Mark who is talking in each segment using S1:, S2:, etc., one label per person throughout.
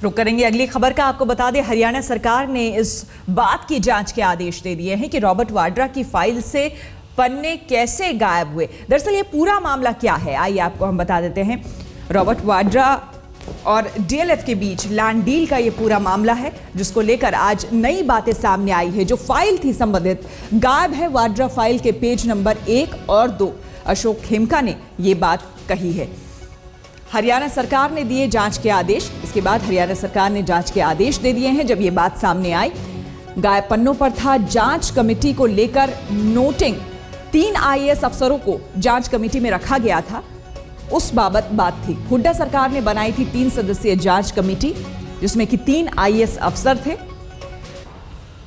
S1: रुक करेंगे अगली खबर का। आपको बता दें, हरियाणा सरकार ने इस बात की जांच के आदेश दे दिए हैं कि रॉबर्ट वाड्रा की फाइल से पन्ने कैसे गायब हुए। दरअसल ये पूरा मामला क्या है, आइए आपको हम बता देते हैं। रॉबर्ट वाड्रा और डीएलएफ के बीच लैंड डील का ये पूरा मामला है, जिसको लेकर आज नई बातें सामने आई है। जो फाइल थी संबंधित गायब है। वाड्रा फाइल के पेज नंबर 1 और 2 अशोक खेमका ने ये बात कही है। हरियाणा सरकार ने दिए जांच के आदेश। इसके बाद हरियाणा सरकार ने जांच के आदेश दे दिए हैं। जब ये बात सामने आई, गायब पन्नों पर था जांच कमेटी को लेकर नोटिंग। 3 आईएएस अफसरों को जांच कमेटी में रखा गया था, उस बाबत बात थी। हुड्डा सरकार ने बनाई थी 3 सदस्यीय जांच कमेटी, जिसमें कि 3 आईएएस अफसर थे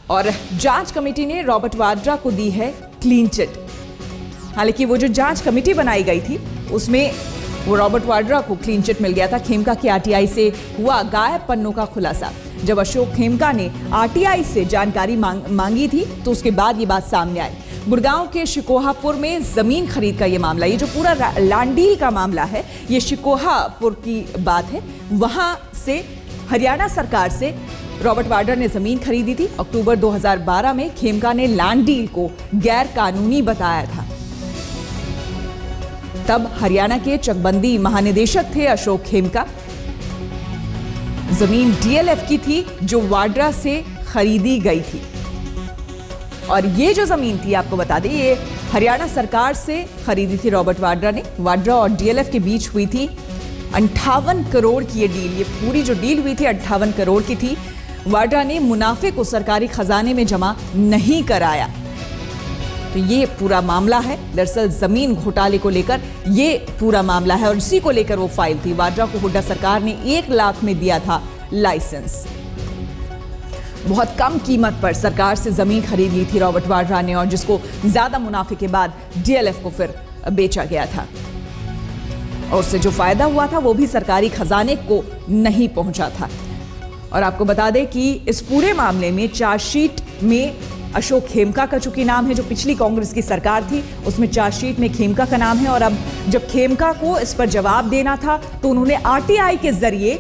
S1: और जांच कमेटी ने रॉबर्ट वाड्रा को दी है क्लीन चिट। हालांकि वो जो जांच कमेटी बनाई गई थी उसमें वो रॉबर्ट वाड्रा को क्लीन चिट मिल गया था। खेमका की आरटीआई से हुआ गायब पन्नों का खुलासा। जब अशोक खेमका ने आरटीआई से जानकारी मांगी थी तो उसके बाद ये बात सामने आई। गुड़गांव के शिकोहापुर में जमीन खरीद का ये मामला, ये जो पूरा लैंड डील का मामला है, ये शिकोहापुर की बात है। वहां से हरियाणा सरकार से रॉबर्ट वाड्रा ने जमीन खरीदी थी। अक्टूबर 2012 में खेमका ने लैंड डील को गैर कानूनी बताया था। तब हरियाणा के चकबंदी महानिदेशक थे अशोक खेमका। जमीन डीएलएफ की थी जो वाड्रा से खरीदी गई थी। और ये जो जमीन थी, आपको बता दें, ये हरियाणा सरकार से खरीदी थी रॉबर्ट वाड्रा ने। वाड्रा और डीएलएफ के बीच हुई थी 58 करोड़ की ये डील। ये पूरी जो डील हुई थी 58 करोड़ की थी। वाड्रा ने मुनाफे को सरकारी खजाने में जमा नहीं कराया। तो ये पूरा मामला है। दरअसल जमीन घोटाले को लेकर ये पूरा मामला है और इसी को लेकर वो फाइल थी। वाड्रा को हुड्डा सरकार ने 1 लाख में दिया था लाइसेंस। बहुत कम कीमत पर सरकार से जमीन खरीद ली थी रॉबर्ट वाड्रा ने, और जिसको ज्यादा मुनाफे के बाद डीएलएफ को फिर बेचा गया था। और उससे जो फायदा हुआ था वो भी सरकारी खजाने को नहीं पहुंचा था। और आपको बता दें कि इस पूरे मामले में चार्जशीट में अशोक खेमका का चूंकि नाम है, जो पिछली कांग्रेस की सरकार थी उसमें चार्जशीट में खेमका का नाम है। और अब जब खेमका को इस पर जवाब देना था तो उन्होंने आरटीआई के जरिए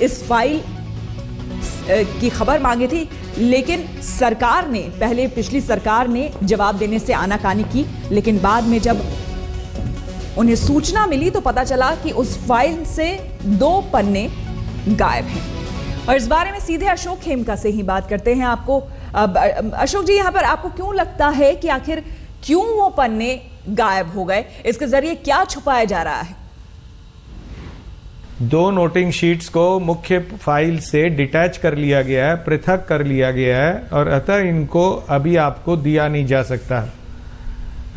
S1: इस फाइल की खबर मांगी थी, लेकिन सरकार ने, पहले पिछली सरकार ने जवाब देने से आनाकानी की। लेकिन बाद में जब उन्हें सूचना मिली तो पता चला कि उस फाइल से 2 पन्ने गायब हैं। और इस बारे में सीधे अशोक खेमका से ही बात करते हैं। आपको अशोक जी, यहां पर आपको क्यों लगता है कि आखिर क्यों वो पन्ने गायब हो गए? इसके जरिए क्या छुपाया जा रहा है?
S2: 2 नोटिंग शीट्स को मुख्य फाइल से डिटैच कर लिया गया है, पृथक कर लिया गया है, और अतः इनको अभी आपको दिया नहीं जा सकता।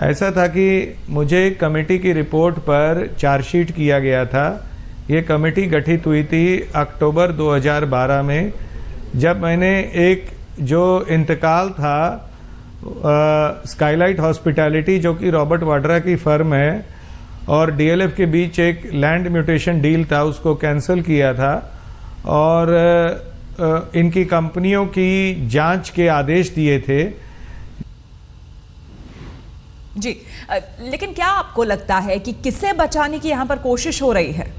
S2: ऐसा था कि मुझे कमेटी की रिपोर्ट पर चार्जशीट किया गया था। ये कमेटी गठित हुई थी अक्टूबर 2012 में, जब मैंने एक जो इंतकाल था स्काईलाइट हॉस्पिटैलिटी, जो कि रॉबर्ट वाड्रा की फर्म है, और डीएलएफ के बीच एक लैंड म्यूटेशन डील था, उसको कैंसिल किया था और इनकी कंपनियों की जांच के आदेश दिए थे।
S1: जी, लेकिन क्या आपको लगता है कि किसे बचाने की यहां पर कोशिश हो रही है?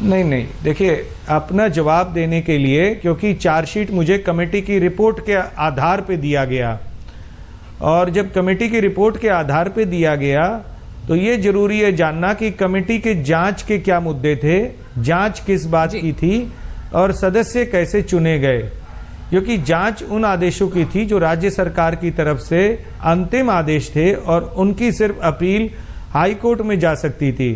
S2: नहीं, देखिए, अपना जवाब देने के लिए, क्योंकि चार्जशीट मुझे कमेटी की रिपोर्ट के आधार पे दिया गया, और जब कमेटी की रिपोर्ट के आधार पे दिया गया तो ये जरूरी है जानना कि कमेटी के जांच के क्या मुद्दे थे, जांच किस बात की थी और सदस्य कैसे चुने गए। क्योंकि जांच उन आदेशों की थी जो राज्य सरकार की तरफ से अंतिम आदेश थे और उनकी सिर्फ अपील हाई कोर्ट में जा सकती थी।